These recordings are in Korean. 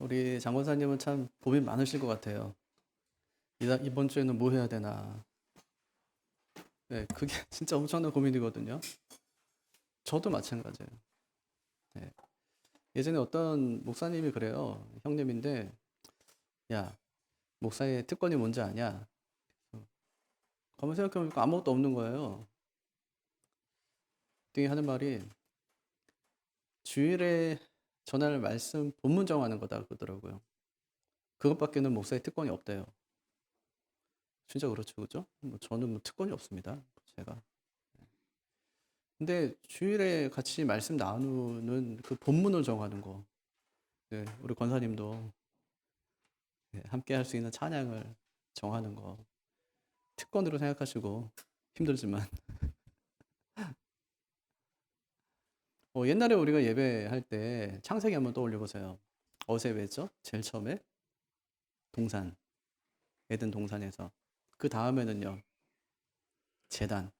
우리 장권사님은 참 고민 많으실 것 같아요. 이번 주에는 뭐 해야 되나. 네, 그게 진짜 엄청난 고민이거든요. 저도 마찬가지예요. 네. 예전에 어떤 목사님이 그래요. 형님인데, 야, 목사의 특권이 뭔지 아냐? 가만 생각해보니까 아무것도 없는 거예요. 그랬더니 하는 말이, 주일에 전할 말씀 본문 정하는 거다 그러더라고요. 그것밖에는 목사의 특권이 없대요. 진짜 그렇죠, 그죠? 뭐 저는 뭐 특권이 없습니다. 제가. 근데 주일에 같이 말씀 나누는 그 본문을 정하는 거. 네, 우리 권사님도 네, 함께 할 수 있는 찬양을 정하는 거. 특권으로 생각하시고 힘들지만. 옛날에 우리가 예배할 때 창세기 한번 떠올려 보세요. 어디서 예배했죠? 제일 처음에 동산, 에덴 동산에서. 그 다음에는요, 제단.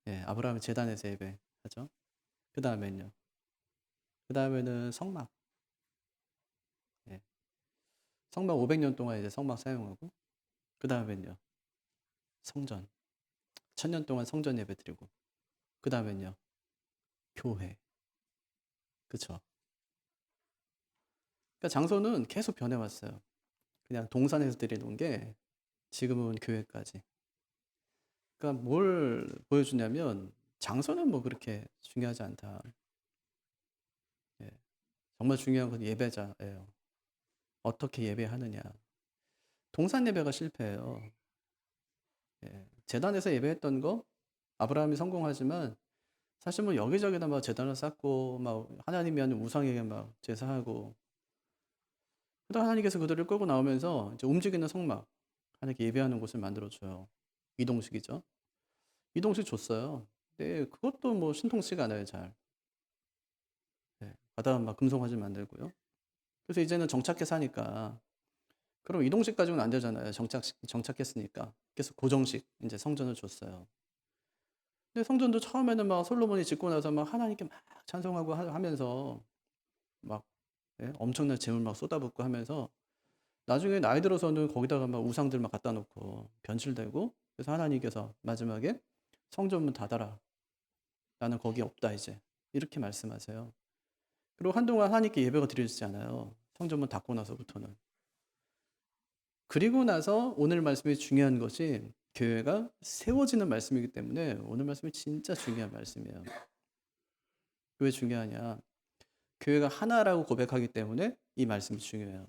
예, 아브라함의 제단에서 예배하죠. 그 다음에는요. 그 다음에는 성막. 예, 성막 500년 동안 이제 성막 사용하고. 그 다음에는요, 성전. 1000년 동안 성전 예배 드리고. 그 다음엔요, 교회. 그쵸? 그러니까 장소는 계속 변해왔어요. 그냥 동산에서 드리는 게 지금은 교회까지. 그러니까 뭘 보여주냐면 장소는 뭐 그렇게 중요하지 않다. 예. 정말 중요한 건 예배자예요. 어떻게 예배하느냐. 동산 예배가 실패해요. 예. 제단에서 예배했던 거 아브라함이 성공하지만 사실 뭐 여기저기다 막 제단을 쌓고 막 하나님이 하는 우상에게 막 제사하고 그러다 하나님께서 그들을 끌고 나오면서 이제 움직이는 성막 하나님께 예배하는 곳을 만들어줘요. 이동식이죠. 이동식 줬어요. 근데 그것도 뭐 신통치가 않아요, 잘. 네. 가다가 막 금송아지 만들고요. 그래서 이제는 정착해서 하니까 그럼 이동식 가지고는 안 되잖아요. 정착했으니까. 그래서 고정식 이제 성전을 줬어요. 근데 성전도 처음에는 막 솔로몬이 짓고 나서 막 하나님께 막 찬송하고 하면서 막 예? 엄청난 재물 막 쏟아붓고 하면서 나중에 나이 들어서는 거기다가 막 우상들 막 갖다 놓고 변질되고 그래서 하나님께서 마지막에 성전문 닫아라. 나는 거기 없다 이제. 이렇게 말씀하세요. 그리고 한동안 하나님께 예배가 드려지지 않아요. 성전문 닫고 나서부터는. 그리고 나서 오늘 말씀이 중요한 것이 교회가 세워지는 말씀이기 때문에 오늘 말씀이 진짜 중요한 말씀이에요. 왜 중요하냐? 교회가 하나라고 고백하기 때문에 이 말씀이 중요해요.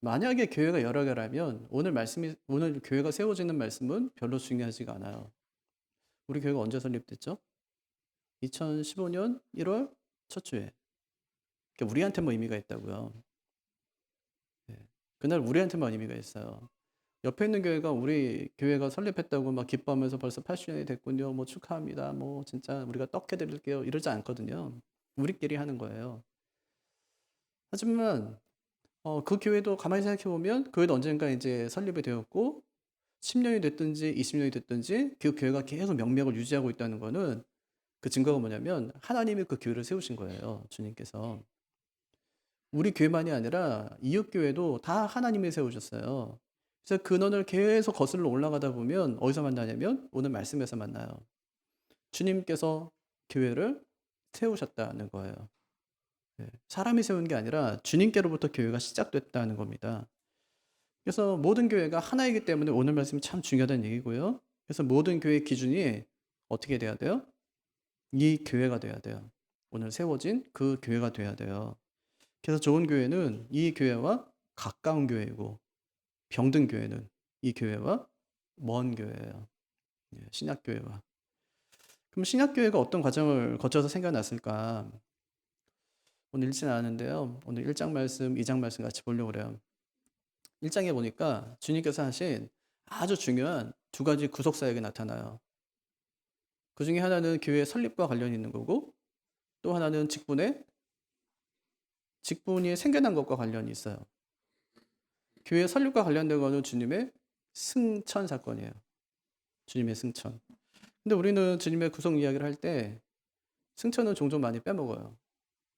만약에 교회가 여러 개라면 오늘 교회가 세워지는 말씀은 별로 중요하지가 않아요. 우리 교회가 언제 설립됐죠? 2015년 1월 첫 주에. 그러니까 우리한테만 의미가 있다고요. 네. 그날 우리한테만 의미가 있어요. 옆에 있는 교회가 우리 교회가 설립했다고 막 기뻐하면서 벌써 80년이 됐군요. 뭐 축하합니다. 뭐 진짜 우리가 떡 해드릴게요. 이러지 않거든요. 우리끼리 하는 거예요. 하지만 그 교회도 가만히 생각해 보면 그 교회도 언젠가 이제 설립이 되었고 10년이 됐든지 20년이 됐든지 그 교회가 계속 명맥을 유지하고 있다는 거는 그 증거가 뭐냐면 하나님이 그 교회를 세우신 거예요. 주님께서. 우리 교회만이 아니라 이웃 교회도 다 하나님이 세우셨어요. 그래서 근원을 계속 거슬러 올라가다 보면 어디서 만나냐면 오늘 말씀에서 만나요. 주님께서 교회를 세우셨다는 거예요. 네. 사람이 세운 게 아니라 주님께로부터 교회가 시작됐다는 겁니다. 그래서 모든 교회가 하나이기 때문에 오늘 말씀이 참 중요하다는 얘기고요. 그래서 모든 교회의 기준이 어떻게 돼야 돼요? 이 교회가 돼야 돼요. 오늘 세워진 그 교회가 돼야 돼요. 그래서 좋은 교회는 이 교회와 가까운 교회이고 병든 교회는 이 교회와 먼 교회예요. 예, 신약교회와. 그럼 신약교회가 어떤 과정을 거쳐서 생겨났을까? 오늘 읽진 않았는데요. 오늘 1장 말씀, 2장 말씀 같이 보려고 그래요. 1장에 보니까 주님께서 하신 아주 중요한 두 가지 구속사역이 나타나요. 그 중에 하나는 교회 설립과 관련이 있는 거고 또 하나는 직분이 생겨난 것과 관련이 있어요. 교회 설립과 관련된 거는 주님의 승천 사건이에요. 주님의 승천. 근데 우리는 주님의 구속 이야기를 할 때 승천은 종종 많이 빼먹어요.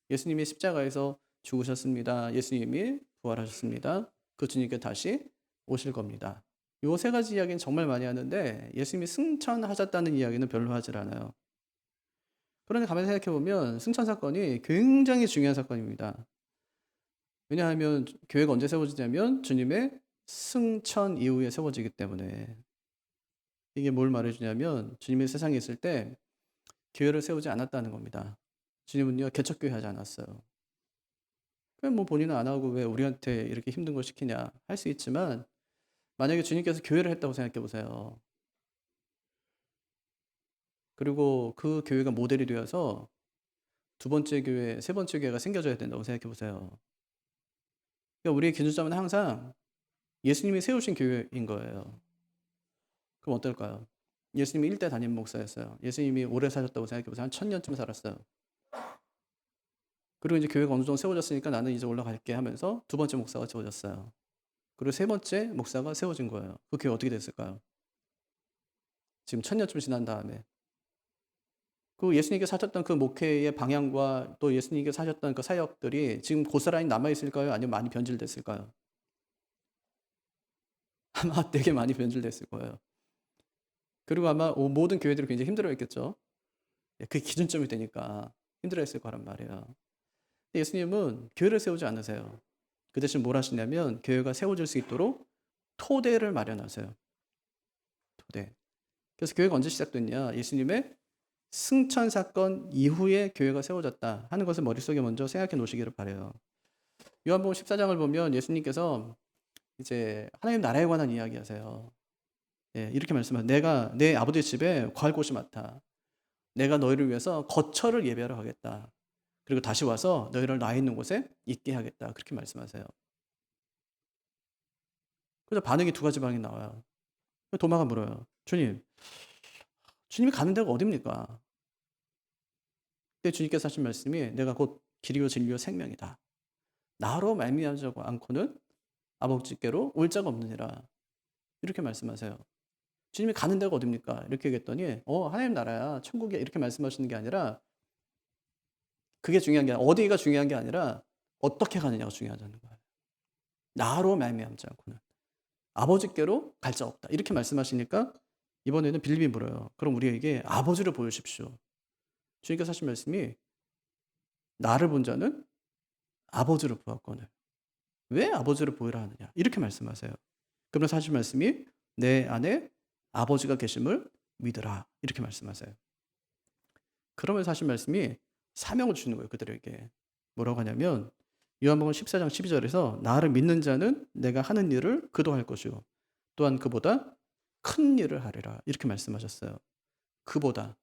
예수님이 십자가에서 죽으셨습니다. 예수님이 부활하셨습니다. 그 주님께 다시 오실 겁니다. 요 세 가지 이야기는 정말 많이 하는데 예수님이 승천하셨다는 이야기는 별로 하질 않아요. 그런데 가만히 생각해 보면 승천 사건이 굉장히 중요한 사건입니다. 왜냐하면 교회가 언제 세워지냐면 주님의 승천 이후에 세워지기 때문에. 이게 뭘 말해주냐면 주님이 세상에 있을 때 교회를 세우지 않았다는 겁니다. 주님은요 개척교회 하지 않았어요. 그럼 뭐 본인은 안 하고 왜 우리한테 이렇게 힘든 걸 시키냐 할 수 있지만, 만약에 주님께서 교회를 했다고 생각해 보세요. 그리고 그 교회가 모델이 되어서 두 번째 교회, 세 번째 교회가 생겨져야 된다고 생각해 보세요. 그러니까 우리의 기준점은 항상 예수님이 세우신 교회인 거예요. 그럼 어떨까요? 예수님이 1대 담임 목사였어요. 예수님이 오래 사셨다고 생각해 보세요. 한 1000년쯤 살았어요. 그리고 이제 교회가 어느 정도 세워졌으니까 나는 이제 올라갈게 하면서 두 번째 목사가 세워졌어요. 그리고 세 번째 목사가 세워진 거예요. 그 교회 어떻게 됐을까요? 지금 1000년쯤 지난 다음에. 그 예수님께서 사셨던 그 목회의 방향과 또 예수님께서 사셨던 그 사역들이 지금 고스란히 남아있을까요? 아니면 많이 변질됐을까요? 아마 되게 많이 변질됐을 거예요. 그리고 아마 모든 교회들이 굉장히 힘들어했겠죠. 그 기준점이 되니까 힘들어했을 거란 말이에요. 예수님은 교회를 세우지 않으세요. 그 대신 뭘 하시냐면 교회가 세워질 수 있도록 토대를 마련하세요. 토대. 그래서 교회가 언제 시작됐냐? 예수님의 승천 사건 이후에 교회가 세워졌다 하는 것을 머릿속에 먼저 생각해 놓으시기를 바라요. 요한복음 14장을 보면 예수님께서 이제 하나님 나라에 관한 이야기 하세요. 예, 이렇게 말씀하세요. 내가 내 아버지 집에 거할 곳이 많다. 내가 너희를 위해서 거처를 예비하러 가겠다. 그리고 다시 와서 너희를 나 있는 곳에 있게 하겠다. 그렇게 말씀하세요. 그래서 반응이 두 가지 반응이 나와요. 도마가 물어요. 주님이 가는 데가 어딥니까? 그때 주님께서 하신 말씀이 내가 곧 길이요 진리요 생명이다. 나로 말미암지 않고는 아버지께로 올 자가 없느니라. 이렇게 말씀하세요. 주님이 가는 데가 어딥니까? 이렇게 얘기했더니 하나님 나라야, 천국이야, 이렇게 말씀하시는 게 아니라, 그게 중요한 게 아니라, 어디가 중요한 게 아니라 어떻게 가느냐가 중요하다는 거예요. 나로 말미암지 않고는 아버지께로 갈 자 없다. 이렇게 말씀하시니까 이번에는 빌립이 물어요. 그럼 우리에게 아버지를 보여주십시오. 주님께서 하신 말씀이 나를 본 자는 아버지를 보았거늘. 왜 아버지를 보이라 하느냐? 이렇게 말씀하세요. 그러면서 하신 말씀이 내 안에 아버지가 계심을 믿으라. 이렇게 말씀하세요. 그러면서 하신 말씀이 사명을 주는 거예요. 그들에게. 뭐라고 하냐면 요한복음 14장 12절에서 나를 믿는 자는 내가 하는 일을 그도 할 것이요 또한 그보다 큰 일을 하리라. 이렇게 말씀하셨어요. 그보다.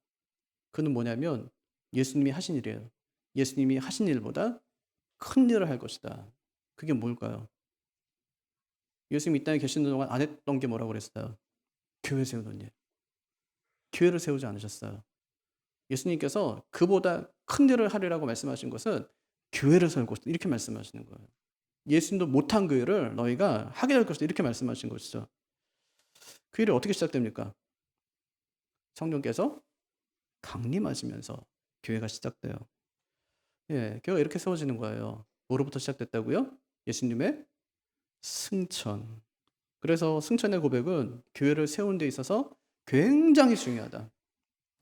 그는 뭐냐면 예수님이 하신 일이에요. 예수님이 하신 일보다 큰 일을 할 것이다. 그게 뭘까요? 예수님 이 땅에 계시는 동안 안 했던 게 뭐라고 그랬어요? 교회 세우는 일. 교회를 세우지 않으셨어요. 예수님께서 그보다 큰 일을 하리라고 말씀하신 것은 교회를 세울 것이다. 이렇게 말씀하시는 거예요. 예수님도 못한 그 일을 너희가 하게 될 것이다. 이렇게 말씀하신 것이죠. 그 일이 어떻게 시작됩니까? 성령께서 강림하시면서 교회가 시작돼요. 예, 교회가 이렇게 세워지는 거예요. 뭐로부터 시작됐다고요? 예수님의 승천. 그래서 승천의 고백은 교회를 세우는 데 있어서 굉장히 중요하다.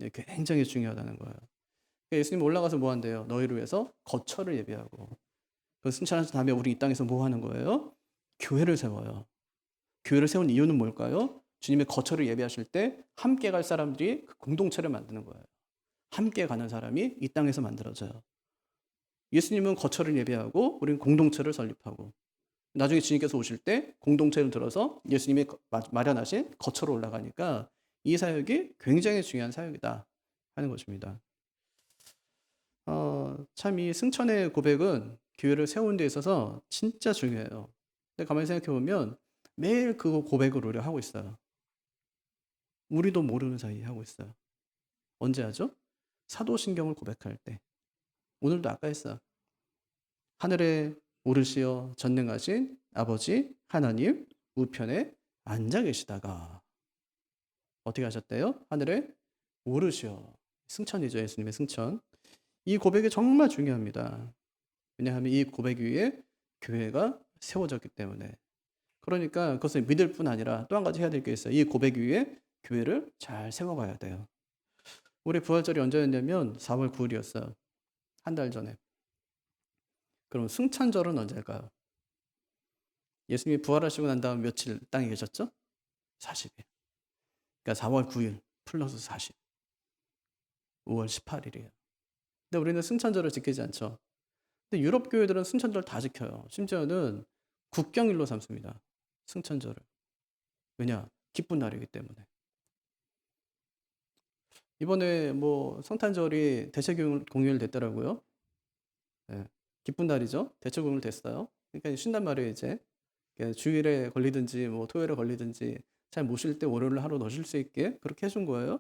예, 굉장히 중요하다는 거예요. 예수님 올라가서 뭐 한대요? 너희를 위해서 거처를 예비하고. 그 승천하신 다음에 우리 이 땅에서 뭐 하는 거예요? 교회를 세워요. 교회를 세운 이유는 뭘까요? 주님의 거처를 예비하실 때 함께 갈 사람들이 그 공동체를 만드는 거예요. 함께 가는 사람이 이 땅에서 만들어져요. 예수님은 거처를 예비하고 우리는 공동체를 설립하고, 나중에 주님께서 오실 때 공동체를 들어서 예수님이 마련하신 거처로 올라가니까 이 사역이 굉장히 중요한 사역이다 하는 것입니다. 참 이 승천의 고백은 교회를 세우는 데 있어서 진짜 중요해요. 근데 가만히 생각해 보면 매일 그 고백을 우리가 하고 있어요. 우리도 모르는 사이에 하고 있어요. 언제 하죠? 사도신경을 고백할 때. 오늘도 아까 했어요. 하늘에 오르시어 전능하신 아버지 하나님 우편에 앉아 계시다가 어떻게 하셨대요? 하늘에 오르시어. 승천이죠. 예수님의 승천. 이 고백이 정말 중요합니다. 왜냐하면 이 고백 위에 교회가 세워졌기 때문에. 그러니까 그것을 믿을 뿐 아니라 또 한 가지 해야 될 게 있어요. 이 고백 위에 교회를 잘 세워가야 돼요. 우리 부활절이 언제였냐면 4월 9일이었어요. 한 달 전에. 그럼 승천절은 언제일까요? 예수님이 부활하시고 난 다음 며칠 땅에 계셨죠? 40일. 그러니까 4월 9일 플러스 40. 5월 18일이에요. 근데 우리는 승천절을 지키지 않죠. 근데 유럽 교회들은 승천절 다 지켜요. 심지어는 국경일로 삼습니다. 승천절을. 왜냐? 기쁜 날이기 때문에. 이번에 뭐 성탄절이 대체공휴일 됐더라고요. 네. 기쁜 날이죠. 대체공휴일 됐어요. 그러니까 쉰단 말이에요, 이제. 주일에 걸리든지 뭐 토요일에 걸리든지 잘 못 쉴 때 월요일 하루 더 쉴 수 있게 그렇게 해준 거예요.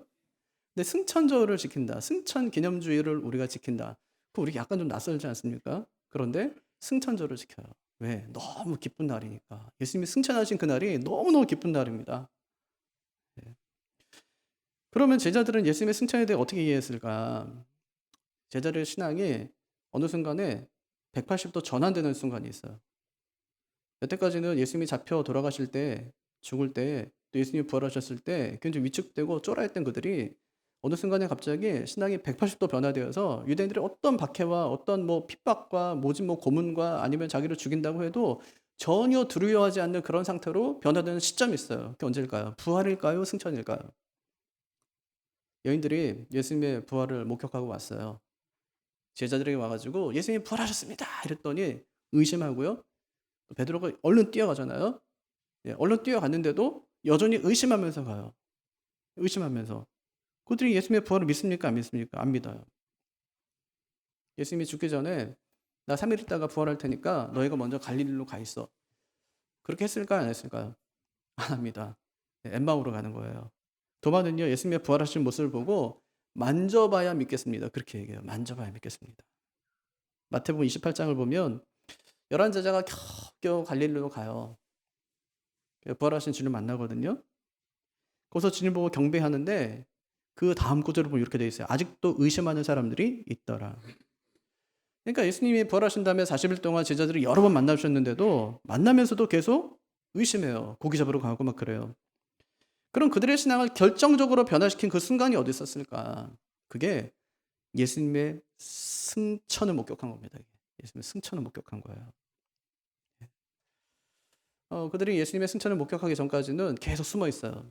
근데 승천절을 지킨다. 승천 기념주의를 우리가 지킨다. 그 우리 약간 좀 낯설지 않습니까? 그런데 승천절을 지켜요. 왜? 너무 기쁜 날이니까. 예수님이 승천하신 그날이 너무너무 기쁜 날입니다. 네. 그러면 제자들은 예수님의 승천에 대해 어떻게 이해했을까? 제자들의 신앙이 어느 순간에 180도 전환되는 순간이 있어요. 여태까지는 예수님이 잡혀 돌아가실 때, 죽을 때, 또 예수님이 부활하셨을 때 굉장히 위축되고 쫄아했던 그들이 어느 순간에 갑자기 신앙이 180도 변화되어서 유대인들의 어떤 박해와 어떤 뭐 핍박과 모진 뭐 고문과 아니면 자기를 죽인다고 해도 전혀 두려워하지 않는 그런 상태로 변화되는 시점이 있어요. 그게 언제일까요? 부활일까요? 승천일까요? 여인들이 예수님의 부활을 목격하고 왔어요. 제자들에게 와가지고 예수님이 부활하셨습니다. 이랬더니 의심하고요. 베드로가 얼른 뛰어가잖아요. 예, 얼른 뛰어갔는데도 여전히 의심하면서 가요. 의심하면서. 그들이 예수님의 부활을 믿습니까? 안 믿습니까? 안 믿어요. 예수님이 죽기 전에 나 3일 있다가 부활할 테니까 너희가 먼저 갈릴리로 가 있어. 그렇게 했을까요? 안 했을까요? 안 합니다. 네, 엠마오로 가는 거예요. 도마는요, 예수님의 부활하신 모습을 보고 만져봐야 믿겠습니다. 그렇게 얘기해요. 만져봐야 믿겠습니다. 마태복음 28장을 보면 11제자가 겨우 갈릴리로 가요. 부활하신 주를 만나거든요. 거기서 주님 보고 경배하는데 그 다음 구절을 보면 이렇게 돼 있어요. 아직도 의심하는 사람들이 있더라. 그러니까 예수님이 부활하신 다음에 40일 동안 제자들이 여러 번 만나주셨는데도 만나면서도 계속 의심해요. 고기 잡으러 가고 막 그래요. 그럼 그들의 신앙을 결정적으로 변화시킨 그 순간이 어디 있었을까? 그게 예수님의 승천을 목격한 겁니다. 예수님의 승천을 목격한 거예요. 그들이 예수님의 승천을 목격하기 전까지는 계속 숨어 있어요.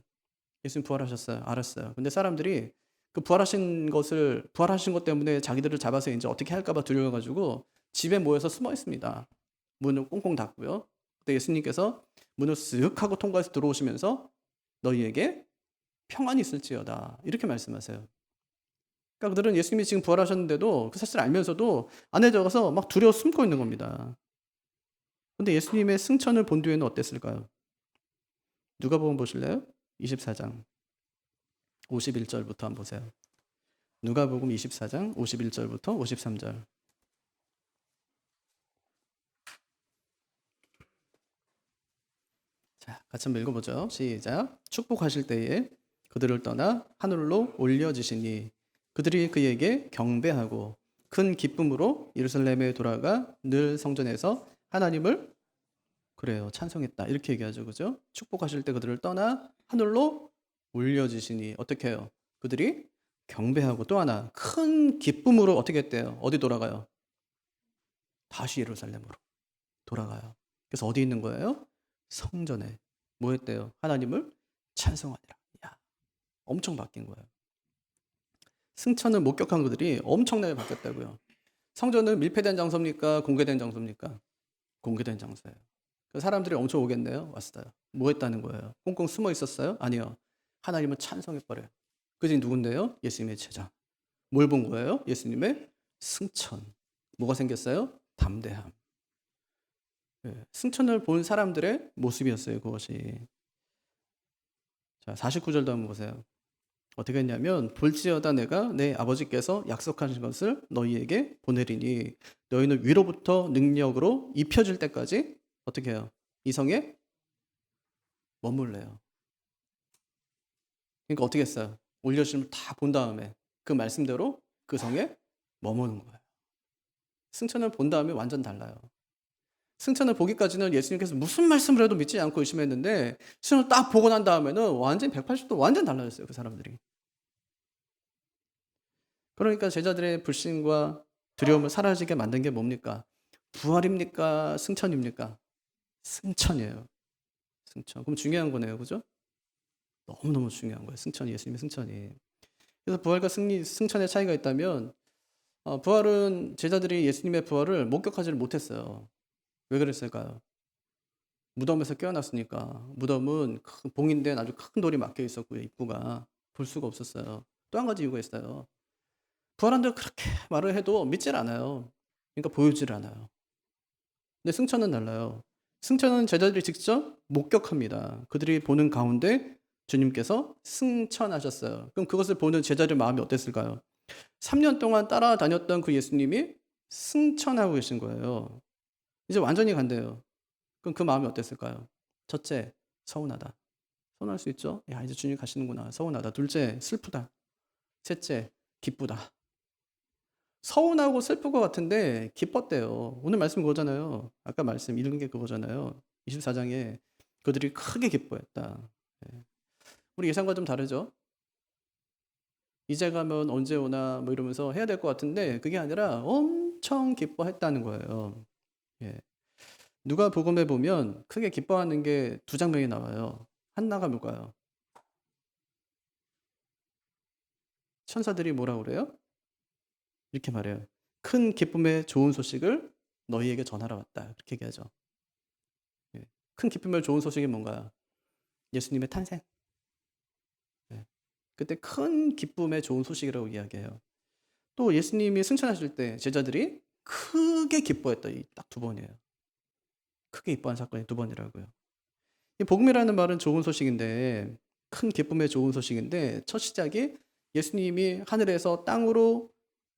예수님 부활하셨어요. 알았어요. 근데 사람들이 그 부활하신 것 때문에 자기들을 잡아서 이제 어떻게 할까봐 두려워가지고 집에 모여서 숨어 있습니다. 문을 꽁꽁 닫고요. 그때 예수님께서 문을 쓱 하고 통과해서 들어오시면서 너희에게 평안이 있을지어다. 이렇게 말씀하세요. 그러니까 그들은 예수님이 지금 부활하셨는데도 그 사실을 알면서도 안에 들어가서 막 두려워 숨고 있는 겁니다. 근데 예수님의 승천을 본 뒤에는 어땠을까요? 누가복음 보실래요? 24장 51절부터 한번 보세요. 누가복음 24장 51절부터 53절. 자, 같이 한번 읽어보죠. 시작. 축복하실 때에 그들을 떠나 하늘로 올려지시니 그들이 그에게 경배하고 큰 기쁨으로 예루살렘에 돌아가 늘 성전에서 하나님을 그래요. 찬송했다. 이렇게 얘기하죠. 그죠? 축복하실 때 그들을 떠나 하늘로 올려지시니 어떻게 해요? 그들이 경배하고 또 하나 큰 기쁨으로 어떻게 했대요? 어디 돌아가요? 다시 예루살렘으로 돌아가요. 그래서 어디 있는 거예요? 성전에. 뭐 했대요? 하나님을 찬송하니라. 야, 엄청 바뀐 거예요. 승천을 목격한 그들이 엄청나게 바뀌었다고요. 성전은 밀폐된 장소입니까? 공개된 장소입니까? 공개된 장소예요. 그 사람들이 엄청 오겠네요. 왔어요. 뭐 했다는 거예요? 꽁꽁 숨어 있었어요? 아니요. 하나님을 찬송해버려요. 그들이 누군데요? 예수님의 제자. 뭘 본 거예요? 예수님의 승천. 뭐가 생겼어요? 담대함. 승천을 본 사람들의 모습이었어요. 그것이. 자, 49절도 한번 보세요. 어떻게 했냐면 볼지어다 내가 내 아버지께서 약속하신 것을 너희에게 보내리니 너희는 위로부터 능력으로 입혀질 때까지 어떻게 해요? 이 성에 머물래요. 그러니까 어떻게 했어요? 올려주심을 다 본 다음에 그 말씀대로 그 성에 머무는 거예요. 승천을 본 다음에 완전 달라요. 승천을 보기까지는 예수님께서 무슨 말씀을 해도 믿지 않고 의심했는데 승천을 딱 보고 난 다음에는 완전 180도 완전 달라졌어요. 그 사람들이. 그러니까 제자들의 불신과 두려움을 사라지게 만든 게 뭡니까? 부활입니까? 승천입니까? 승천이에요. 승천. 그럼 중요한 거네요. 그죠? 너무너무 중요한 거예요. 승천이, 예수님의 승천이. 그래서 부활과 승천의 차이가 있다면 부활은 제자들이 예수님의 부활을 목격하지를 못했어요. 왜 그랬을까요? 무덤에서 깨어났으니까. 무덤은 큰 봉인된 아주 큰 돌이 막혀 있었고요. 입구가. 볼 수가 없었어요. 또 한 가지 이유가 있어요. 부활한다고 그렇게 말을 해도 믿질 않아요. 그러니까 보여주질 않아요. 근데 승천은 달라요. 승천은 제자들이 직접 목격합니다. 그들이 보는 가운데 주님께서 승천하셨어요. 그럼 그것을 보는 제자들의 마음이 어땠을까요? 3년 동안 따라다녔던 그 예수님이 승천하고 계신 거예요. 이제 완전히 간대요. 그럼 그 마음이 어땠을까요? 첫째, 서운하다. 서운할 수 있죠? 야, 이제 주님 가시는구나. 서운하다. 둘째, 슬프다. 셋째, 기쁘다. 서운하고 슬플 것 같은데 기뻤대요. 오늘 말씀 그거잖아요. 아까 말씀 읽은 게 그거잖아요. 24장에 그들이 크게 기뻐했다. 예. 우리 예상과 좀 다르죠? 이제 가면 언제 오나 뭐 이러면서 해야 될 것 같은데 그게 아니라 엄청 기뻐했다는 거예요. 예. 누가복음에 보면 크게 기뻐하는 게 두 장면이 나와요. 하나가 뭘까요? 천사들이 뭐라고 그래요? 이렇게 말해요. 큰 기쁨의 좋은 소식을 너희에게 전하러 왔다. 그렇게 얘기하죠. 예. 큰 기쁨의 좋은 소식이 뭔가요? 예수님의 탄생. 예. 그때 큰 기쁨의 좋은 소식이라고 이야기해요. 또 예수님이 승천하실 때 제자들이 크게 기뻐했다. 이 딱 두 번이에요. 크게 기뻐한 사건이 두 번이라고요. 이 복음이라는 말은 좋은 소식인데 큰 기쁨의 좋은 소식인데 첫 시작이 예수님이 하늘에서 땅으로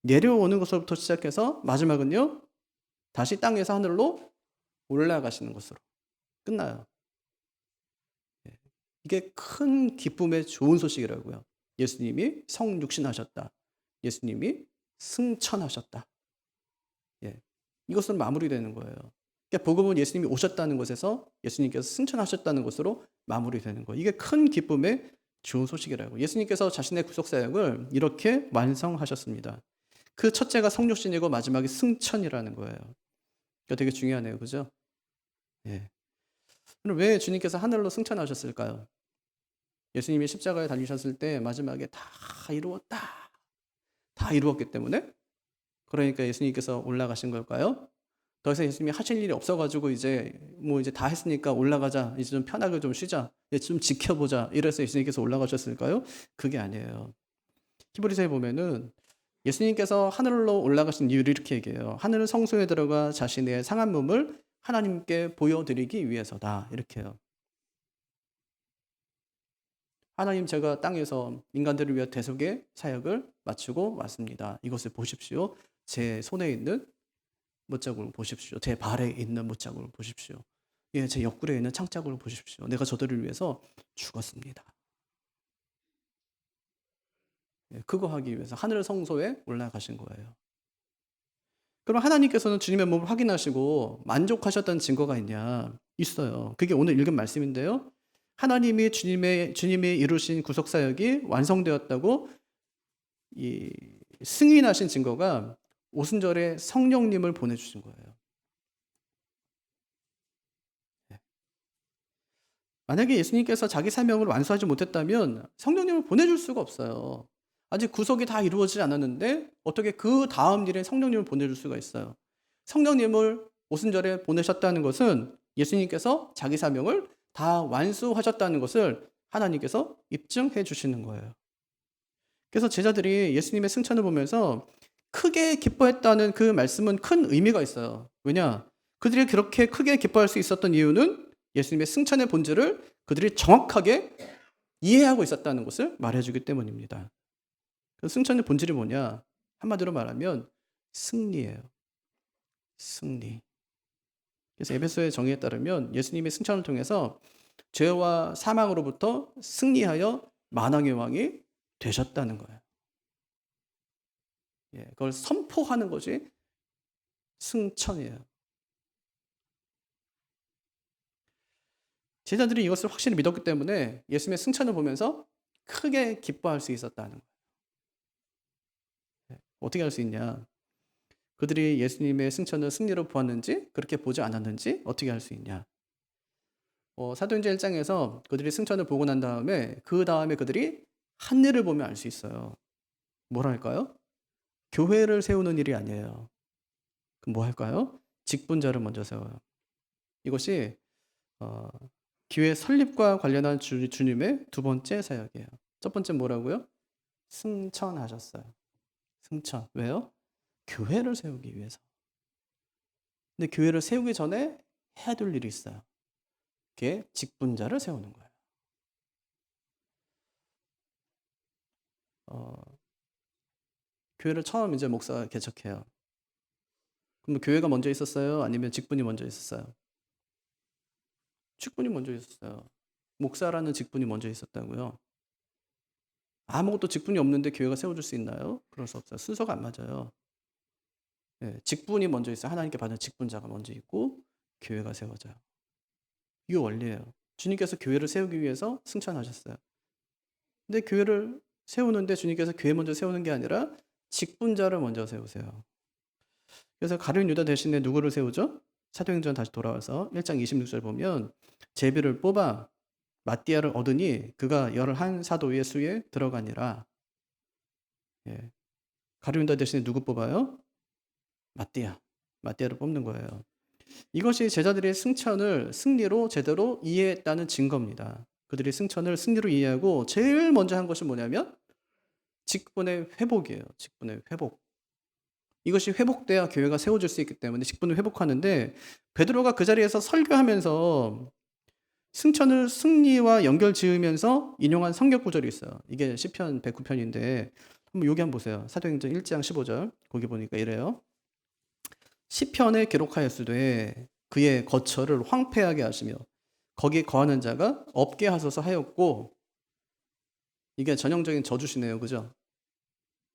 내려오는 것으로부터 시작해서 마지막은요. 다시 땅에서 하늘로 올라가시는 것으로 끝나요. 예. 이게 큰 기쁨의 좋은 소식이라고요. 예수님이 성육신하셨다. 예수님이 승천하셨다. 예. 이것은 마무리되는 거예요. 그러니까 복음은 예수님이 오셨다는 것에서 예수님께서 승천하셨다는 것으로 마무리되는 거예요. 이게 큰 기쁨의 좋은 소식이라고. 예수님께서 자신의 구속 사역을 이렇게 완성하셨습니다. 그 첫째가 성육신이고 마지막이 승천이라는 거예요. 그러니까 되게 중요하네요. 그죠? 예. 그럼 왜 주님께서 하늘로 승천하셨을까요? 예수님이 십자가에 달리셨을 때 마지막에 다 이루었다. 다 이루었기 때문에 그러니까 예수님께서 올라가신 걸까요? 더 이상 예수님이 하실 일이 없어가지고 이제 이제 다 했으니까 올라가자. 이제 좀 편하게 좀 쉬자. 이제 좀 지켜보자. 이래서 예수님께서 올라가셨을까요? 그게 아니에요. 히브리서에 보면은 예수님께서 하늘로 올라가신 이유를 이렇게 얘기해요. 하늘 성소에 들어가 자신의 상한 몸을 하나님께 보여드리기 위해서다. 이렇게 해요. 하나님 제가 땅에서 인간들을 위해 대속의 사역을 마치고 왔습니다. 이것을 보십시오. 제 손에 있는 못자국을 보십시오. 제 발에 있는 못자국을 보십시오. 예, 제 옆구리에 있는 창자국을 보십시오. 내가 저들을 위해서 죽었습니다. 예, 그거 하기 위해서 하늘 성소에 올라가신 거예요. 그럼 하나님께서는 주님의 몸을 확인하시고 만족하셨다는 증거가 있냐? 있어요. 그게 오늘 읽은 말씀인데요. 하나님이 주님이 이루신 구속 사역이 완성되었다고 이 승인하신 증거가 오순절에 성령님을 보내주신 거예요. 네. 만약에 예수님께서 자기 사명을 완수하지 못했다면 성령님을 보내줄 수가 없어요. 아직 구속이 다 이루어지지 않았는데 어떻게 그 다음 일에 성령님을 보내줄 수가 있어요. 성령님을 오순절에 보내셨다는 것은 예수님께서 자기 사명을 다 완수하셨다는 것을 하나님께서 입증해 주시는 거예요. 그래서 제자들이 예수님의 승천을 보면서 크게 기뻐했다는 그 말씀은 큰 의미가 있어요. 왜냐? 그들이 그렇게 크게 기뻐할 수 있었던 이유는 예수님의 승천의 본질을 그들이 정확하게 이해하고 있었다는 것을 말해주기 때문입니다. 그 승천의 본질이 뭐냐? 한마디로 말하면 승리예요. 승리. 그래서 에베소의 정의에 따르면 예수님의 승천을 통해서 죄와 사망으로부터 승리하여 만왕의 왕이 되셨다는 거예요. 예, 그걸 선포하는 것이 승천이에요. 제자들이 이것을 확실히 믿었기 때문에 예수님의 승천을 보면서 크게 기뻐할 수 있었다는 거예요. 어떻게 할 수 있냐? 그들이 예수님의 승천을 승리로 보았는지 그렇게 보지 않았는지 어떻게 할 수 있냐? 사도행전 1장에서 그들이 승천을 보고 난 다음에 그 다음에 그들이 한 일을 보면 알 수 있어요. 뭐랄까요? 교회를 세우는 일이 아니에요. 그럼 뭐 할까요? 직분자를 먼저 세워요. 이것이 어, 교회 설립과 관련한 주님의 두 번째 사역이에요. 첫 번째 뭐라고요? 승천하셨어요. 승천. 왜요? 교회를 세우기 위해서. 근데 교회를 세우기 전에 해야 될 일이 있어요. 그게 직분자를 세우는 거예요. 교회를 처음 이제 목사가 개척해요. 그럼 교회가 먼저 있었어요? 아니면 직분이 먼저 있었어요? 직분이 먼저 있었어요. 목사라는 직분이 먼저 있었다고요. 아무것도 직분이 없는데 교회가 세워질 수 있나요? 그럴 수 없어요. 순서가 안 맞아요. 직분이 먼저 있어요. 하나님께 받은 직분자가 먼저 있고 교회가 세워져요. 이 원리예요. 주님께서 교회를 세우기 위해서 승천하셨어요. 근데 교회를 세우는데 주님께서 교회 먼저 세우는 게 아니라 직분자를 먼저 세우세요. 그래서 가룟 유다 대신에 누구를 세우죠? 사도행전 다시 돌아와서 1장 26절 보면 제비를 뽑아 마띠아를 얻으니 그가 11 사도의 수에 들어가니라. 예. 가룟 유다 대신에 누구 뽑아요? 마띠아를 뽑는 거예요. 이것이 제자들의 승천을 승리로 제대로 이해했다는 증거입니다. 그들이 승천을 승리로 이해하고 제일 먼저 한 것이 뭐냐면 직분의 회복이에요. 직분의 회복. 이것이 회복돼야 교회가 세워질 수 있기 때문에 직분을 회복하는데 베드로가 그 자리에서 설교하면서 승천을 승리와 연결 지으면서 인용한 성경 구절이 있어요. 이게 시편 109편인데 한번 여기 한번 보세요. 사도행전 1장 15절 거기 보니까 이래요. 시편에 기록하였으되 그의 거처를 황폐하게 하시며 거기 거하는 자가 없게 하소서 하였고, 이게 전형적인 저주시네요. 그죠?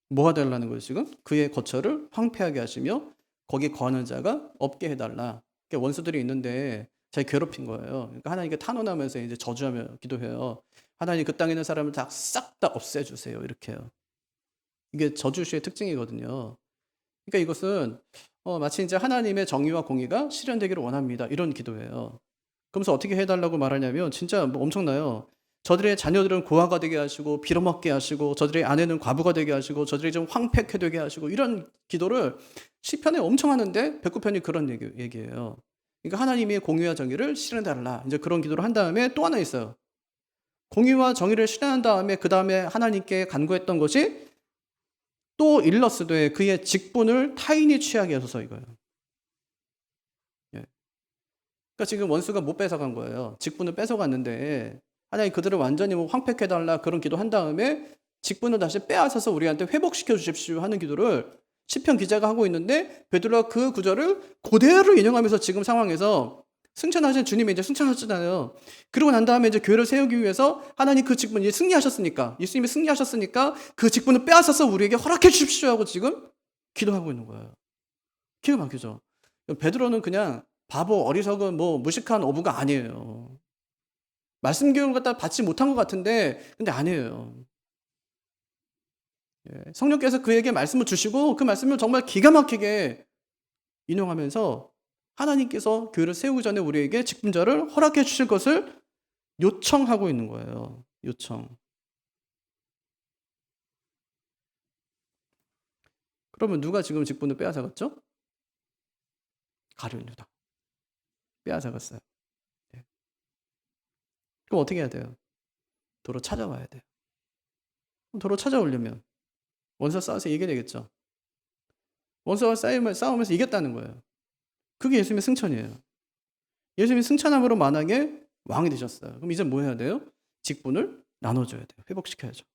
뭐 해달라는 거예요 지금? 그의 거처를 황폐하게 하시며 거기 거하는 자가 없게 해달라. 그러니까 원수들이 있는데 자기 괴롭힌 거예요. 그러니까 하나님께 탄원하면서 이제 저주하며 기도해요. 하나님 그 땅에 있는 사람을 다 싹 다 없애주세요. 이렇게요. 이게 저주시의 특징이거든요. 그러니까 이것은 마치 이제 하나님의 정의와 공의가 실현되기를 원합니다. 이런 기도예요. 그러면서 어떻게 해달라고 말하냐면 진짜 뭐 엄청나요. 저들의 자녀들은 고아가 되게 하시고 빌어먹게 하시고 저들의 아내는 과부가 되게 하시고 저들이 좀 황폐케 되게 하시고 이런 기도를 시편에 엄청 하는데 109편이 그런 얘기예요. 그러니까 하나님의 공의와 정의를 실현해달라. 이제 그런 기도를 한 다음에 또 하나 있어요. 공의와 정의를 실현한 다음에 그 다음에 하나님께 간구했던 것이 또 일러스되 그의 직분을 타인이 취하게 하소서 이거예요. 예. 그러니까 지금 원수가 못 뺏어간 거예요. 직분을 뺏어갔는데 하나님 그들을 완전히 뭐 황폐해달라 그런 기도한 다음에 직분을 다시 빼앗아서 우리한테 회복시켜 주십시오 하는 기도를 시편 기자가 하고 있는데 베드로가 그 구절을 그대로 인용하면서 지금 상황에서 승천하신 주님이 이제 승천하셨잖아요. 그러고 난 다음에 이제 교회를 세우기 위해서 하나님 그 직분 이제 승리하셨으니까 예수님이 승리하셨으니까 그 직분을 빼앗아서 우리에게 허락해 주십시오 하고 지금 기도하고 있는 거예요. 기가 막히죠. 베드로는 그냥 바보 어리석은 뭐 무식한 어부가 아니에요. 말씀 교육을 갖다 받지 못한 것 같은데 근데 아니에요. 성령께서 그에게 말씀을 주시고 그 말씀을 정말 기가 막히게 인용하면서 하나님께서 교회를 세우기 전에 우리에게 직분자를 허락해 주실 것을 요청하고 있는 거예요. 요청. 그러면 누가 지금 직분을 빼앗아갔죠? 가룟 유다. 빼앗아갔어요. 그럼 어떻게 해야 돼요? 도로 찾아와야 돼요. 도로 찾아오려면 원수와 싸워서 이겨야 되겠죠. 원수와 싸우면서 이겼다는 거예요. 그게 예수님의 승천이에요. 예수님이 승천함으로 만왕의 왕이 되셨어요. 그럼 이제 뭐 해야 돼요? 직분을 나눠줘야 돼요. 회복시켜야죠.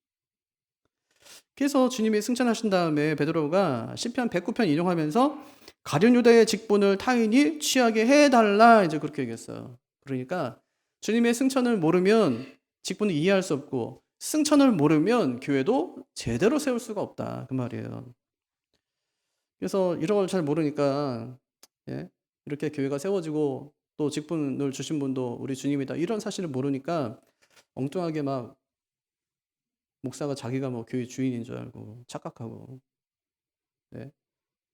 그래서 주님이 승천하신 다음에 베드로가 시편 109편 인용하면서 가룟 유다의 직분을 타인이 취하게 해달라 이제 그렇게 얘기했어요. 그러니까 주님의 승천을 모르면 직분을 이해할 수 없고 승천을 모르면 교회도 제대로 세울 수가 없다 그 말이에요. 그래서 이런 걸 잘 모르니까 예 이렇게 교회가 세워지고 또 직분을 주신 분도 우리 주님이다 이런 사실을 모르니까 엉뚱하게 막 목사가 자기가 뭐 교회 주인인 줄 알고 착각하고 네.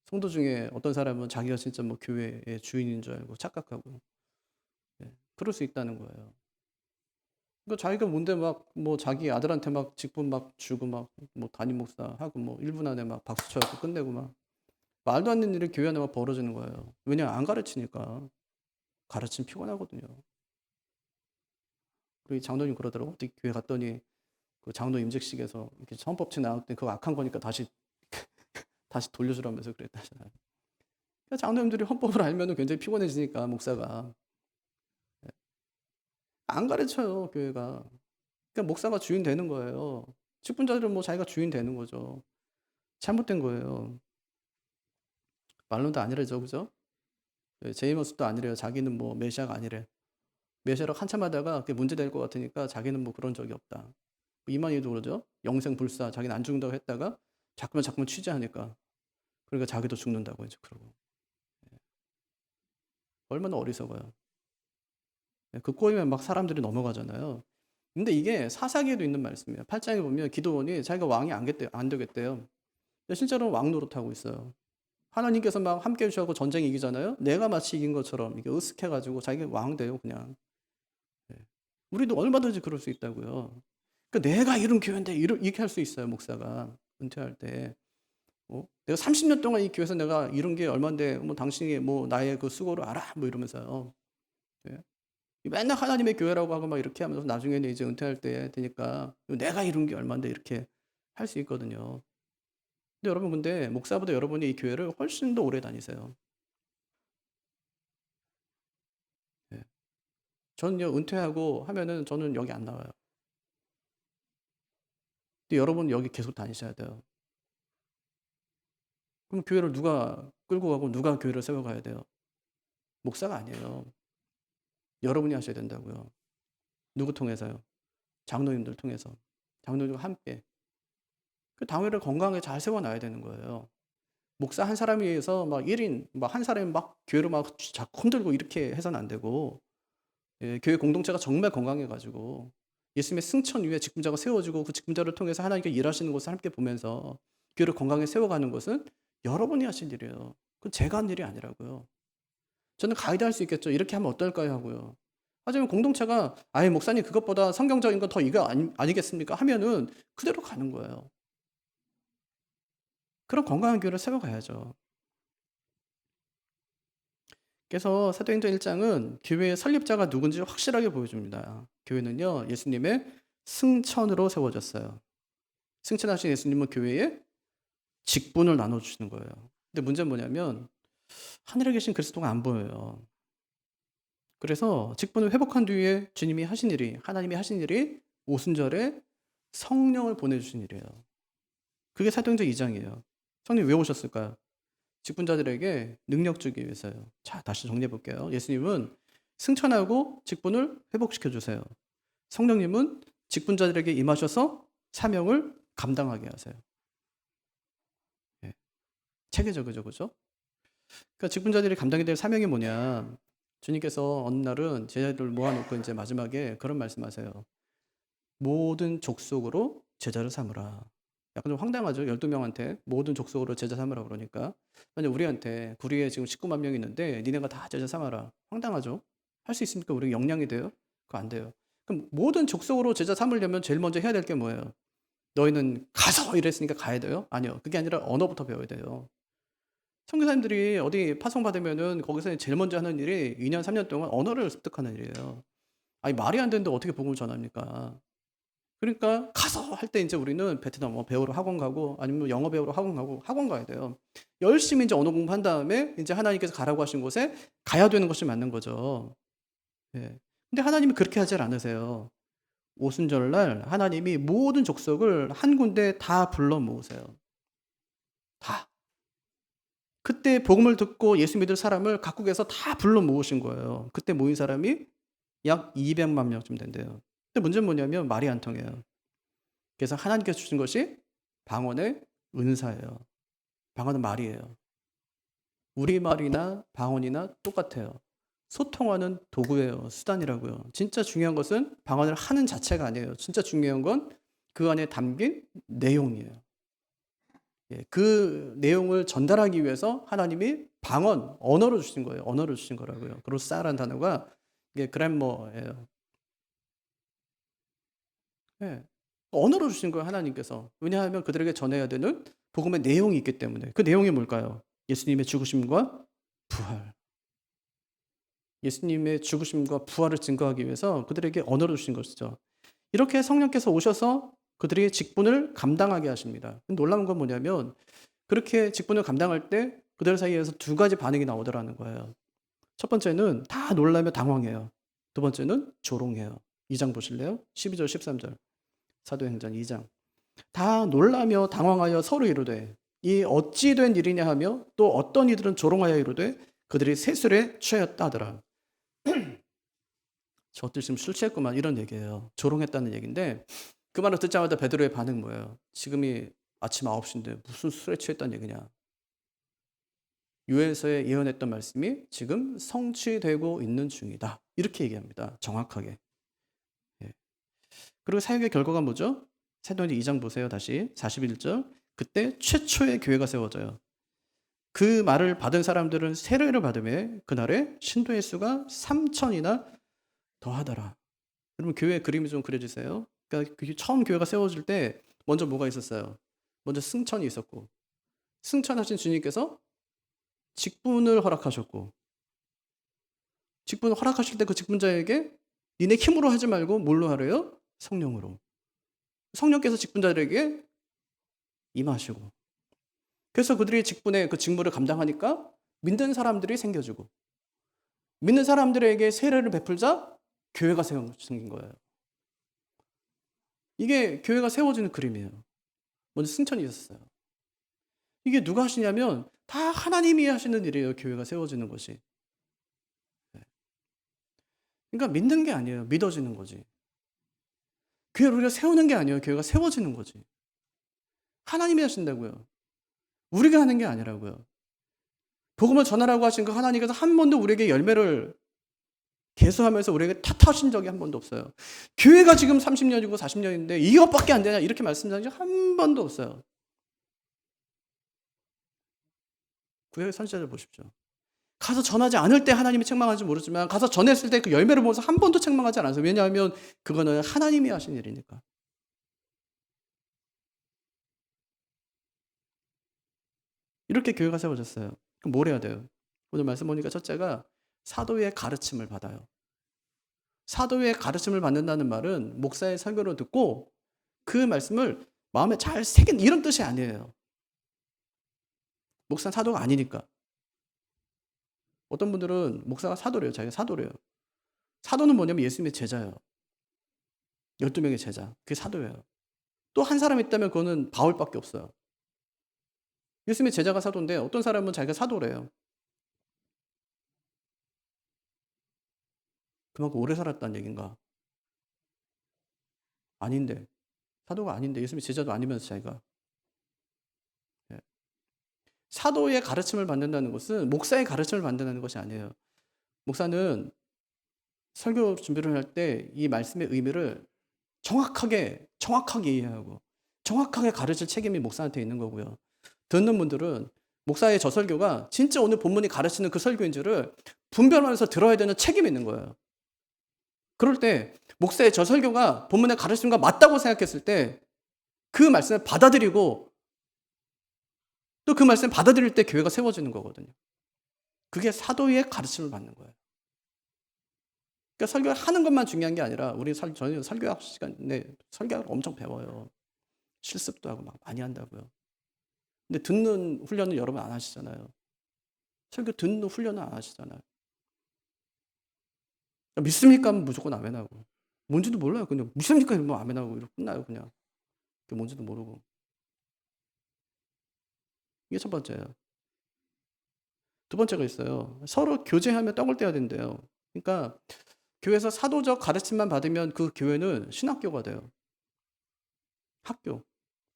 성도 중에 어떤 사람은 자기가 진짜 뭐 교회의 주인인 줄 알고 착각하고 그럴 수 있다는 거예요. 그러니까 자기가 뭔데 막 뭐 자기 아들한테 막 직분 막 주고 막 뭐 담임 목사하고 뭐 1분 안에 막 박수 쳐 갖고 끝내고 막 말도 안 되는 일이 교회 안에 막 벌어지는 거예요. 왜냐 안 가르치니까. 가르치면 피곤하거든요. 우리 장로님 그러더라고. 어떻게 교회 갔더니 그 장로 임직식에서 이렇게 헌법책 나올 때 그거 악한 거니까 다시 돌려주라면서 그랬다잖아요. 그러니까 장로님들이 헌법을 알면은 굉장히 피곤해지니까 목사가 안 가르쳐요 교회가. 그러니까 목사가 주인 되는 거예요. 직분자들은 뭐 자기가 주인 되는 거죠. 잘못된 거예요. 말론도 아니래죠, 그죠? 제이머스도 아니래요. 자기는 뭐 메시아가 아니래. 메시아라고 한참 하다가 그게 문제될 것 같으니까 자기는 뭐 그런 적이 없다. 뭐 이만희도 그러죠. 영생불사, 자기는 안 죽는다고 했다가 자꾸만 취재하니까 그러니까 자기도 죽는다고 이제 그러고. 얼마나 어리석어요. 그 꼬이면 막 사람들이 넘어가잖아요. 근데 이게 사사기에도 있는 말씀이에요. 8장에 보면 기드온이 자기가 왕이 안 되겠대요. 근데 실제로는 왕 노릇하고 있어요. 하나님께서 막 함께 해주셔서 전쟁 이기잖아요. 내가 마치 이긴 것처럼 이게 으쓱해가지고 자기가 왕 돼요, 그냥. 네. 우리도 얼마든지 그럴 수 있다고요. 그러니까 내가 이룬 교회인데 이렇게 할 수 있어요, 목사가 은퇴할 때. 내가 30년 동안 이 교회에서 내가 이룬 게 얼마인데 뭐 당신이 뭐 나의 그 수고를 알아? 뭐 이러면서요. 예. 맨날 하나님의 교회라고 하고 막 이렇게 하면서 나중에는 이제 은퇴할 때 되니까 내가 이룬 게 얼마인데 이렇게 할 수 있거든요. 근데 여러분 근데 목사보다 여러분이 이 교회를 훨씬 더 오래 다니세요. 예. 저는요 은퇴하고 하면은 저는 여기 안 나와요. 근데 여러분 여기 계속 다니셔야 돼요. 그럼 교회를 누가 끌고 가고 누가 교회를 세워가야 돼요? 목사가 아니에요. 여러분이 하셔야 된다고요. 누구 통해서요? 장로님들 통해서. 장로님과 함께. 그 당회를 건강하게 잘 세워놔야 되는 거예요. 목사 한 사람에 의해서 막 1인 막 한 사람이 막 교회를 막 자꾸 흔들고 이렇게 해서는 안 되고 교회 공동체가 정말 건강해 가지고 예수님의 승천 위에 직분자가 세워지고 그 직분자를 통해서 하나님께 일하시는 것을 함께 보면서 교회를 건강하게 세워가는 것은 여러분이 하실 일이에요. 그건 제가 한 일이 아니라고요. 저는 가이드할 수 있겠죠. "이렇게 하면 어떨까요?" 하고요. 하지만 공동체가 "아이 목사님 그것보다 성경적인 건 더 이거 아니겠습니까?" 하면은 그대로 가는 거예요. 그런 건강한 교회를 세워가야죠. 그래서 사도행전 1 장은 교회의 설립자가 누군지 확실하게 보여줍니다. 교회는요 예수님의 승천으로 세워졌어요. 승천하신 예수님은 교회에 직분을 나눠 주시는 거예요. 근데 문제는 뭐냐면 하늘에 계신 그리스도가 안 보여요. 그래서 직분을 회복한 뒤에 주님이 하신 일이 하나님이 하신 일이 오순절에 성령을 보내 주신 일이에요. 그게 사도행전 2 장이에요. 성령이 왜 오셨을까요? 직분자들에게 능력 주기 위해서요. 자, 다시 정리해 볼게요. 예수님은 승천하고 직분을 회복시켜 주세요. 성령님은 직분자들에게 임하셔서 사명을 감당하게 하세요. 예. 체계적이죠, 그죠? 그러니까 직분자들이 감당해야 될 사명이 뭐냐? 주님께서 어느 날은 제자들 모아놓고 이제 마지막에 그런 말씀하세요. 모든 족속으로 제자를 삼으라. 약간 좀 황당하죠. 12명한테 모든 족속으로 제자 삼으라 그러니까. 만약 우리한테 구리에 지금 19만 명이 있는데 니네가 다 제자 삼아라. 황당하죠. 할 수 있습니까? 우리 역량이 돼요? 그거 안 돼요. 그럼 모든 족속으로 제자 삼으려면 제일 먼저 해야 될 게 뭐예요? 너희는 가서 이랬으니까 가야 돼요? 아니요. 그게 아니라 언어부터 배워야 돼요. 선교사님들이 어디 파송받으면은 거기서 제일 먼저 하는 일이 2년, 3년 동안 언어를 습득하는 일이에요. 아니 말이 안 되는데 어떻게 복음을 전합니까? 그러니까 가서 할 때 인제 우리는 베트남어 배우러 학원 가고 아니면 영어 배우러 학원 가고 학원 가야 돼요. 열심히 인제 언어 공부한 다음에 인제 하나님께서 가라고 하신 곳에 가야 되는 것이 맞는 거죠. 예. 근데 하나님이 그렇게 하질 않으세요. 오순절날 하나님이 모든 족속을 한 군데에 다 불러 모으세요. 다. 그때 복음을 듣고 예수 믿을 사람을 각국에서 다 불러 모으신 거예요. 그때 모인 사람이 약 200만 명쯤 된대요. 근데 문제는 뭐냐면 말이 안 통해요. 그래서 하나님께서 주신 것이 방언의 은사예요. 방언은 말이에요. 우리말이나 방언이나 똑같아요. 소통하는 도구예요. 수단이라고요. 진짜 중요한 것은 방언을 하는 자체가 아니에요. 진짜 중요한 건 그 안에 담긴 내용이에요. 예, 그 내용을 전달하기 위해서 하나님이 방언, 언어를 주신 거예요. 언어를 주신 거라고요. 그로사라는 단어가 이게 그래머예요. 예, 언어를 주신 거예요. 하나님께서. 왜냐하면 그들에게 전해야 되는 복음의 내용이 있기 때문에. 그 내용이 뭘까요? 예수님의 죽으심과 부활. 예수님의 죽으심과 부활을 증거하기 위해서 그들에게 언어를 주신 것이죠. 이렇게 성령께서 오셔서 그들의 직분을 감당하게 하십니다. 놀라운 건 뭐냐면 그렇게 직분을 감당할 때 그들 사이에서 두 가지 반응이 나오더라는 거예요. 첫 번째는 다 놀라며 당황해요. 두 번째는 조롱해요. 2장 보실래요? 12절 13절 사도행전 2장. 다 놀라며 당황하여 서로 이르되 이 어찌 된 일이냐 하며 또 어떤 이들은 조롱하여 이르되 그들이 세술에 취하였다 하더라. 저들 지금 술 취했구만 이런 얘기예요. 조롱했다는 얘기인데 그 말을 듣자마자 베드로의 반응 뭐예요? 지금이 아침 9시인데 무슨 술에 취했다는 얘기냐. 요엘서에 예언했던 말씀이 지금 성취되고 있는 중이다. 이렇게 얘기합니다. 정확하게. 예. 그리고 사역의 결과가 뭐죠? 사도행전 2장 보세요. 다시 41절. 그때 최초의 교회가 세워져요. 그 말을 받은 사람들은 세례를 받음에 그날에 신도의 수가 3,000이나 더하더라. 여러분 교회 그림이 좀 그려주세요. 그러니까 처음 교회가 세워질 때 먼저 뭐가 있었어요? 먼저 승천이 있었고 승천하신 주님께서 직분을 허락하셨고 직분을 허락하실 때 그 직분자에게 니네 힘으로 하지 말고 뭘로 하래요? 성령으로. 성령께서 직분자들에게 임하시고 그래서 그들이 직분의 그 직무를 감당하니까 믿는 사람들이 생겨지고 믿는 사람들에게 세례를 베풀자 교회가 생긴 거예요. 이게 교회가 세워지는 그림이에요. 먼저 승천이 있었어요. 이게 누가 하시냐면 다 하나님이 하시는 일이에요. 교회가 세워지는 것이. 그러니까 믿는 게 아니에요. 믿어지는 거지. 교회를 우리가 세우는 게 아니에요. 교회가 세워지는 거지. 하나님이 하신다고요. 우리가 하는 게 아니라고요. 복음을 전하라고 하신 그 하나님께서 한 번도 우리에게 열매를 계수하면서 우리에게 탓하신 적이 한 번도 없어요. 교회가 지금 30년이고 40년인데 이것밖에 안 되냐 이렇게 말씀하신 적이 한 번도 없어요. 구약의 선지자들 보십시오. 가서 전하지 않을 때 하나님이 책망하는지 모르지만 가서 전했을 때 그 열매를 보면서 한 번도 책망하지 않았어요. 왜냐하면 그거는 하나님이 하신 일이니까. 이렇게 교회가 세워졌어요. 그럼 뭘 해야 돼요? 오늘 말씀 보니까 첫째가 사도의 가르침을 받아요. 사도의 가르침을 받는다는 말은 목사의 설교를 듣고 그 말씀을 마음에 잘 새긴 이런 뜻이 아니에요. 목사는 사도가 아니니까. 어떤 분들은 목사가 사도래요. 자기가 사도래요. 사도는 뭐냐면 예수님의 제자예요. 12명의 제자. 그게 사도예요. 또 한 사람 있다면 그거는 바울밖에 없어요. 예수님의 제자가 사도인데 어떤 사람은 자기가 사도래요. 그만큼 오래 살았다는 얘기인가? 아닌데. 사도가 아닌데 예수님의 제자도 아니면서 자기가. 예. 사도의 가르침을 받는다는 것은 목사의 가르침을 받는다는 것이 아니에요. 목사는 설교 준비를 할 때 이 말씀의 의미를 정확하게 이해하고 정확하게 가르칠 책임이 목사한테 있는 거고요. 듣는 분들은 목사의 저 설교가 진짜 오늘 본문이 가르치는 그 설교인지를 분별하면서 들어야 되는 책임이 있는 거예요. 그럴 때 목사의 저 설교가 본문의 가르침과 맞다고 생각했을 때 그 말씀을 받아들이고 또 그 말씀을 받아들일 때 교회가 세워지는 거거든요. 그게 사도의 가르침을 받는 거예요. 그러니까 설교를 하는 것만 중요한 게 아니라 우리 저는 설교학 시간에 설교를 엄청 배워요. 실습도 하고 막 많이 한다고요. 근데 듣는 훈련은 여러분 안 하시잖아요. 설교 듣는 훈련은 안 하시잖아요. 믿습니까? 하면 무조건 아멘하고. 뭔지도 몰라요. 그냥 믿습니까? 이러면 아멘하고 이러고 끝나요. 그냥. 그게 뭔지도 모르고. 이게 첫 번째예요. 두 번째가 있어요. 서로 교제하며 떡을 떼야 된대요. 그러니까 교회에서 사도적 가르침만 받으면 그 교회는 신학교가 돼요. 학교.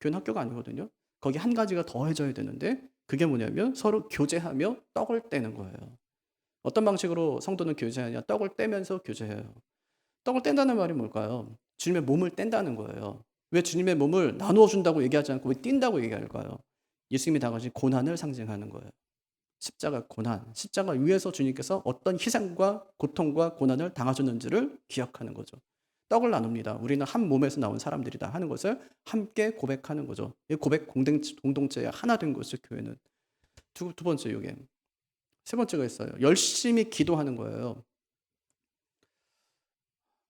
교회는 학교가 아니거든요. 거기 한 가지가 더해져야 되는데 그게 뭐냐면 서로 교제하며 떡을 떼는 거예요. 어떤 방식으로 성도는 교제하냐? 떡을 떼면서 교제해요. 떡을 뗀다는 말이 뭘까요? 주님의 몸을 뗀다는 거예요. 왜 주님의 몸을 나누어 준다고 얘기하지 않고 왜 띈다고 얘기할까요? 예수님이 당하신 고난을 상징하는 거예요. 십자가 고난, 십자가 위에서 주님께서 어떤 희생과 고통과 고난을 당하셨는지를 기억하는 거죠. 떡을 나눕니다. 우리는 한 몸에서 나온 사람들이다 하는 것을 함께 고백하는 거죠. 이 고백 공동체에 하나 된 것이 교회는. 두 번째 요게. 세 번째가 있어요. 열심히 기도하는 거예요.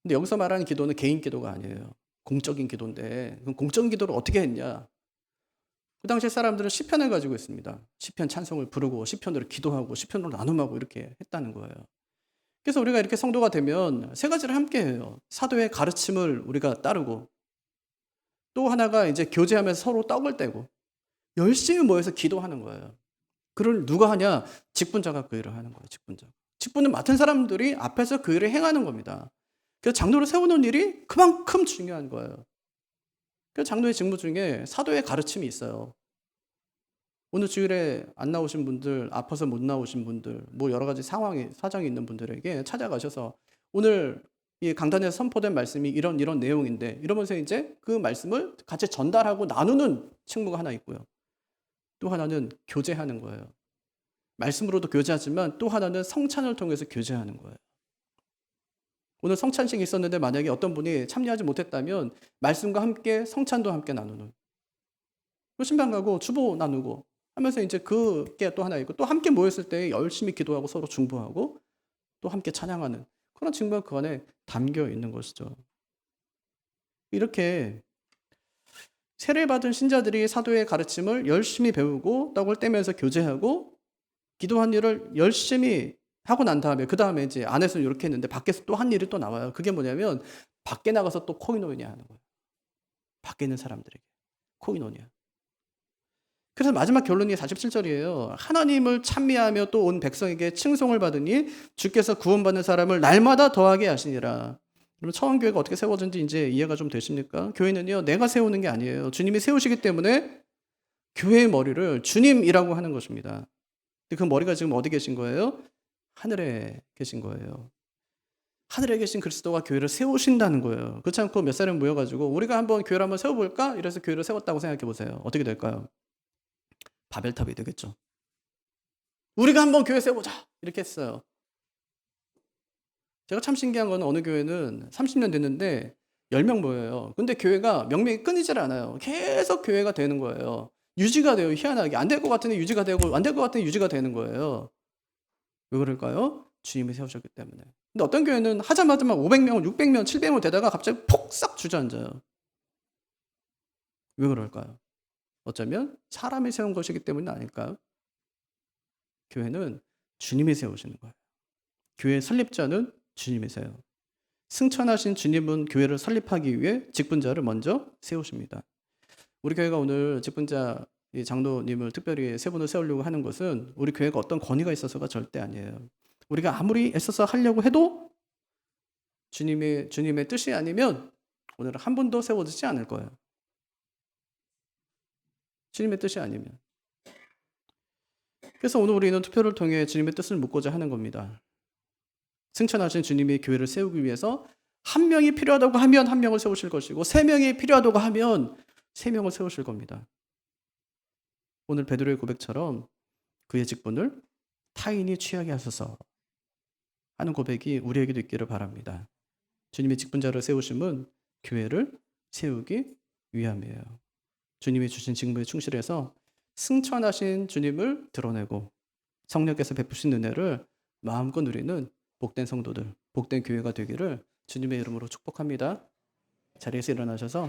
근데 여기서 말하는 기도는 개인 기도가 아니에요. 공적인 기도인데 그럼 공적인 기도를 어떻게 했냐? 그 당시에 사람들은 시편을 가지고 있습니다. 시편 찬송을 부르고 시편으로 기도하고 시편으로 나눔하고 이렇게 했다는 거예요. 그래서 우리가 이렇게 성도가 되면 세 가지를 함께 해요. 사도의 가르침을 우리가 따르고 또 하나가 이제 교제하면서 서로 떡을 떼고 열심히 모여서 기도하는 거예요. 그걸 누가 하냐? 직분자가 그 일을 하는 거예요. 직분자. 직분을 맡은 사람들이 앞에서 그 일을 행하는 겁니다. 그래서 장로를 세우는 일이 그만큼 중요한 거예요. 그래서 장로의 직무 중에 사도의 가르침이 있어요. 오늘 주일에 안 나오신 분들, 아파서 못 나오신 분들, 뭐 여러 가지 사정이 있는 분들에게 찾아가셔서 오늘 이 강단에서 선포된 말씀이 이런 내용인데 이러면서 이제 그 말씀을 같이 전달하고 나누는 책무가 하나 있고요. 또 하나는 교제하는 거예요. 말씀으로도 교제하지만 또 하나는 성찬을 통해서 교제하는 거예요. 오늘 성찬식이 있었는데 만약에 어떤 분이 참여하지 못했다면 말씀과 함께 성찬도 함께 나누는. 신방 가고 주보 나누고 하면서 이제 그게 또 하나 있고 또 함께 모였을 때 열심히 기도하고 서로 중보하고 또 함께 찬양하는 그런 측면이 그 안에 담겨 있는 것이죠. 이렇게 세례 받은 신자들이 사도의 가르침을 열심히 배우고 떡을 떼면서 교제하고 기도한 일을 열심히 하고 난 다음에 그 다음에 이제 안에서는 이렇게 했는데 밖에서 또 한 일이 또 나와요. 그게 뭐냐면 밖에 나가서 또 코이노니아 하는 거예요. 밖에 있는 사람들에게 코이노니아. 그래서 마지막 결론이 47절이에요. 하나님을 찬미하며 또 온 백성에게 칭송을 받으니 주께서 구원받는 사람을 날마다 더하게 하시니라. 그럼 처음 교회가 어떻게 세워진지 이제 이해가 좀 되십니까? 교회는요, 내가 세우는 게 아니에요. 주님이 세우시기 때문에 교회의 머리를 주님이라고 하는 것입니다. 근데 그 머리가 지금 어디 계신 거예요? 하늘에 계신 거예요. 하늘에 계신 그리스도가 교회를 세우신다는 거예요. 그렇지 않고 몇 사람 모여가지고 우리가 한번 교회를 한번 세워볼까? 이래서 교회를 세웠다고 생각해 보세요. 어떻게 될까요? 바벨탑이 되겠죠. 우리가 한번 교회 세워보자 이렇게 했어요. 제가 참 신기한 건 어느 교회는 30년 됐는데 10명 모여요. 근데 교회가 명맥이 끊이질 않아요. 계속 교회가 되는 거예요. 유지가 돼요. 희한하게. 안 될 것 같은데 유지가 되고 안 될 것 같은데 유지가 되는 거예요. 왜 그럴까요? 주님이 세우셨기 때문에. 근데 어떤 교회는 하자마자 막 500명, 600명, 700명 되다가 갑자기 폭삭 주저앉아요. 왜 그럴까요? 어쩌면 사람이 세운 것이기 때문이 아닐까요? 교회는 주님이 세우시는 거예요. 교회 설립자는 주님이세요. 승천하신 주님은 교회를 설립하기 위해 직분자를 먼저 세우십니다. 우리 교회가 오늘 직분자 장로님을 특별히 세 분을 세우려고 하는 것은 우리 교회가 어떤 권위가 있어서가 절대 아니에요. 우리가 아무리 애써서 하려고 해도 주님의 뜻이 아니면 오늘 한 분도 세워지지 않을 거예요. 주님의 뜻이 아니면. 그래서 오늘 우리는 투표를 통해 주님의 뜻을 묻고자 하는 겁니다. 승천하신 주님이 교회를 세우기 위해서 한 명이 필요하다고 하면 한 명을 세우실 것이고 3명이 필요하다고 하면 3명을 세우실 겁니다. 오늘 베드로의 고백처럼 그의 직분을 타인이 취하게 하소서 하는 고백이 우리에게도 있기를 바랍니다. 주님의 직분자를 세우심은 교회를 세우기 위함이에요. 주님이 주신 직무에 충실해서 승천하신 주님을 드러내고 성령께서 베푸신 은혜를 마음껏 누리는 복된 성도들, 복된 교회가 되기를 주님의 이름으로 축복합니다. 자리에서 일어나셔서